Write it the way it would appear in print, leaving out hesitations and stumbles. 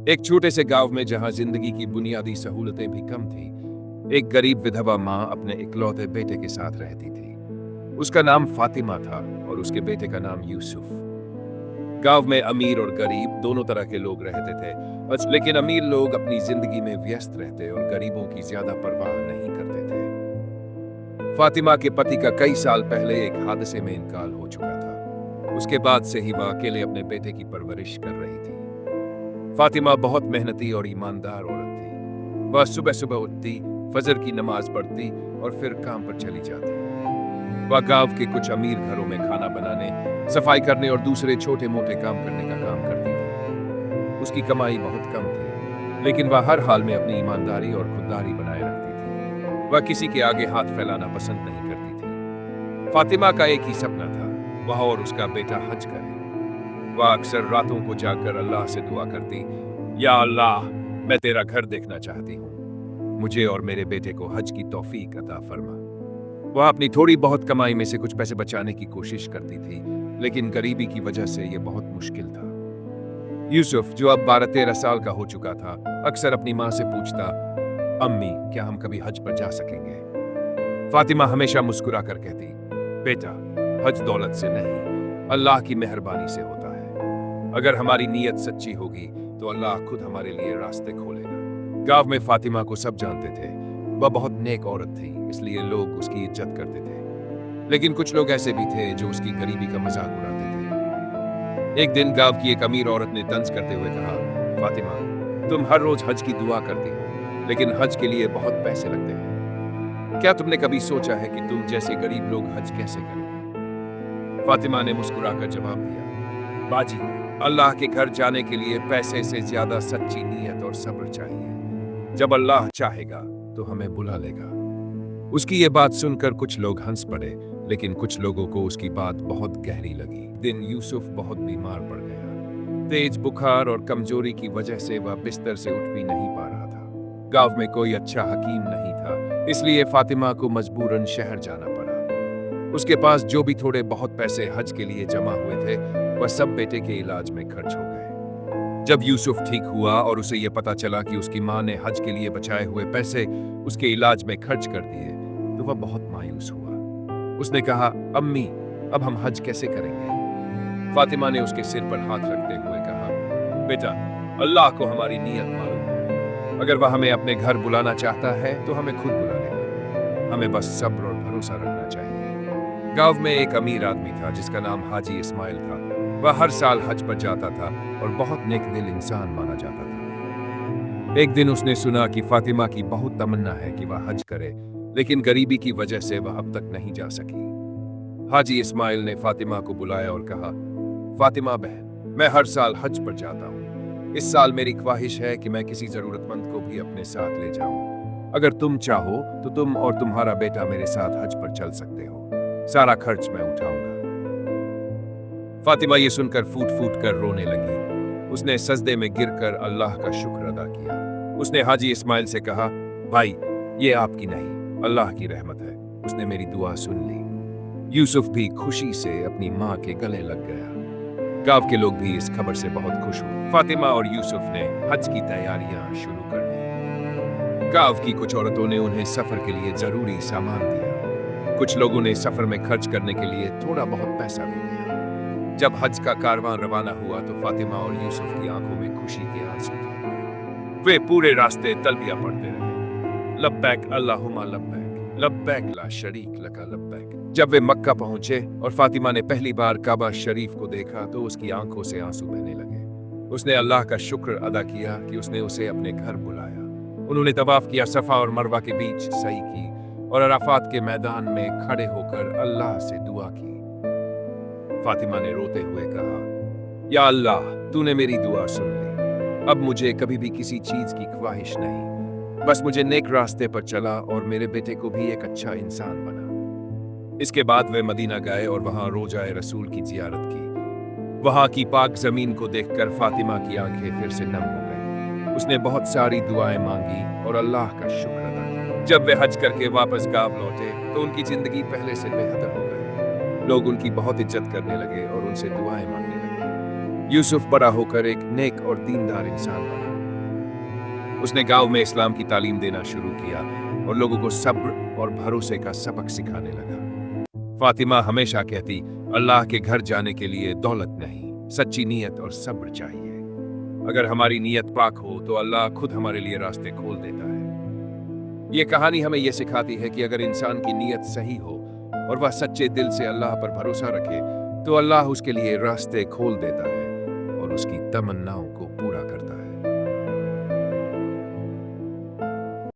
एक छोटे से गांव में जहां जिंदगी की बुनियादी सहूलतें भी कम थी, एक गरीब विधवा माँ अपने इकलौते बेटे के साथ रहती थी। उसका नाम फातिमा था और उसके बेटे का नाम यूसुफ। गांव में अमीर और गरीब दोनों तरह के लोग रहते थे, लेकिन अमीर लोग अपनी जिंदगी में व्यस्त रहते और गरीबों की ज्यादा परवाह नहीं करते थे। फातिमा के पति का कई साल पहले एक हादसे में इंतकाल हो चुका था। उसके बाद से ही वह अकेले अपने बेटे की परवरिश कर रही थी। फातिमा बहुत मेहनती और ईमानदार औरत थी। वह सुबह सुबह उठती, फजर की नमाज पढ़ती और फिर काम पर चली जाती। वह गांव के कुछ अमीर घरों में खाना बनाने, सफाई करने और दूसरे छोटे मोटे काम करने का काम करती थी। उसकी कमाई बहुत कम थी, लेकिन वह हर हाल में अपनी ईमानदारी और खुददारी बनाए रखती थी। वह किसी के आगे हाथ फैलाना पसंद नहीं करती थी। फातिमा का एक ही सपना था, वह और उसका बेटा हज करे। वह अक्सर रातों को जाकर अल्लाह से दुआ करती, या अल्लाह, मैं तेरा घर देखना चाहती हूँ। मुझे और मेरे बेटे को हज की तौफीक अता फरमा। वह अपनी थोड़ी बहुत कमाई में से कुछ पैसे बचाने की कोशिश करती थी, लेकिन गरीबी की वजह से यह बहुत मुश्किल था। यूसुफ, जो अब 12-13 साल का हो चुका था, अक्सर अपनी माँ से पूछता, अम्मी, क्या हम कभी हज पर जा सकेंगे? फातिमा हमेशा मुस्कुरा कर कहती, बेटा, हज दौलत से नहीं, अल्लाह की मेहरबानी से होता है। अगर हमारी नीयत सच्ची होगी तो अल्लाह खुद हमारे लिए रास्ते खोलेगा। गांव में फातिमा को सब जानते थे। वह बहुत नेक औरत थी, इसलिए लोग उसकी इज्जत करते थे। लेकिन कुछ लोग ऐसे भी थे जो उसकी गरीबी का मजाक उड़ाते थे। एक दिन गांव की एक अमीर औरत ने तंज करते हुए कहा, फातिमा, तुम हर रोज हज की दुआ करती हो, लेकिन हज के लिए बहुत पैसे लगते हैं। क्या तुमने कभी सोचा है कि तुम जैसे गरीब लोग हज कैसे करेंगे? फातिमा ने मुस्कुराकर जवाब दिया, बाजी, अल्लाह के घर जाने के लिए पैसे से ज्यादा सच्ची नीयत और सब्र चाहिए। जब अल्लाह चाहेगा तो हमें बुला लेगा। उसकी ये बात सुनकर कुछ लोग हंस पड़े, लेकिन कुछ लोगों को उसकी बात बहुत गहरी लगी। दिन यूसुफ बहुत बीमार पड़ गया। तेज बुखार और कमजोरी की वजह से वह बिस्तर से उठ भी नहीं पा रहा था। गांव में कोई अच्छा हकीम नहीं था, इसलिए फातिमा को मजबूरन शहर जाना पड़ा। उसके पास जो भी थोड़े बहुत पैसे हज के लिए जमा हुए थे, वह सब बेटे के इलाज में खर्च हो गए। जब यूसुफ ठीक हुआ और उसे यह पता चला कि उसकी माँ ने हज के लिए बचाए हुए पैसे उसके इलाज में खर्च कर दिए, तो वह बहुत मायूस हुआ। उसने कहा, अम्मी, अब हम हज कैसे करेंगे? फातिमा ने उसके सिर पर हाथ रखते हुए कहा, बेटा, अल्लाह को हमारी नीयत मालूम है। अगर वह हमें अपने घर बुलाना चाहता है तो हमें खुद बुला लेगा। हमें बस सब्र और भरोसा रखना चाहिए। गांव में एक अमीर आदमी था जिसका नाम हाजी इस्माइल था। वह हर साल हज पर जाता था और बहुत नेक दिल इंसान माना जाता था। एक दिन उसने सुना कि फातिमा की बहुत तमन्ना है कि वह हज करे, लेकिन गरीबी की वजह से वह अब तक नहीं जा सकी। हाजी इस्माइल ने फातिमा को बुलाया और कहा, फातिमा बहन, मैं हर साल हज पर जाता हूँ। इस साल मेरी ख्वाहिश है कि मैं किसी जरूरतमंद को भी अपने साथ ले जाऊं। अगर तुम चाहो तो तुम और तुम्हारा बेटा मेरे साथ हज पर चल सकते हो। सारा खर्च मैं उठाऊंगा। फातिमा ये सुनकर फूट फूट कर रोने लगी। उसने सजदे में गिरकर अल्लाह का शुक्र अदा किया। उसने हाजी इस्माइल से कहा, भाई, ये आपकी नहीं, अल्लाह की रहमत है। उसने मेरी दुआ सुन ली। यूसुफ भी खुशी से अपनी माँ के गले लग गया। गांव के लोग भी इस खबर से बहुत खुश हुए। फातिमा और यूसुफ ने हज की तैयारियां शुरू कर दी। गांव की कुछ औरतों ने उन्हें सफर के लिए जरूरी सामान दिया। कुछ लोगों ने सफर में खर्च करने के लिए थोड़ा बहुत पैसा भी दिया। जब हज का कारवां रवाना हुआ तो फातिमा और यूसुफ की आंखों में खुशी के आंसू थे। वे पूरे रास्ते तलबिया पढ़ते रहे, लब्बैक अल्लाहुम्मा लब्बैक, लब्बैक ला शरीक लका लब्बैक। जब वे मक्का पहुंचे और फातिमा ने पहली बार काबा शरीफ को देखा तो उसकी आंखों से आंसू बहने लगे। उसने अल्लाह का शुक्र अदा किया कि उसने उसे अपने घर बुलाया। उन्होंने तवाफ किया, सफा और मरवा के बीच सई की और अराफात के मैदान में खड़े होकर अल्लाह से दुआ की। फातिमा ने रोते हुए कहा, या अल्लाह, तूने मेरी दुआ सुन ली। अब मुझे कभी भी किसी चीज की ख्वाहिश नहीं, बस मुझे नेक रास्ते पर चला और मेरे बेटे को भी एक अच्छा इंसान बना। इसके बाद वे मदीना गए और वहां रोजाए रसूल की जियारत की। वहां की पाक जमीन को देखकर फातिमा की आंखें फिर से नम हो गई। उसने बहुत सारी दुआएं मांगी और अल्लाह का शुक्र अदा किया। जब वे हज करके वापस गांव लौटे तो उनकी जिंदगी पहले से बेहतर हो गई। लोग उनकी बहुत इज्जत करने लगे और उनसे दुआएं मांगने लगे। यूसुफ बड़ा होकर एक नेक और दीनदार इंसान बना। उसने गांव में इस्लाम की तालीम देना शुरू किया और लोगों को सब्र और भरोसे का सबक सिखाने लगा। फातिमा हमेशा कहती, अल्लाह के घर जाने के लिए दौलत नहीं, सच्ची नीयत और सब्र चाहिए। अगर हमारी नीयत पाक हो तो अल्लाह खुद हमारे लिए रास्ते खोल देता है। ये कहानी हमें यह सिखाती है कि अगर इंसान की नीयत सही हो और वह सच्चे दिल से अल्लाह पर भरोसा रखे तो अल्लाह उसके लिए रास्ते खोल देता है और उसकी तमन्नाओं को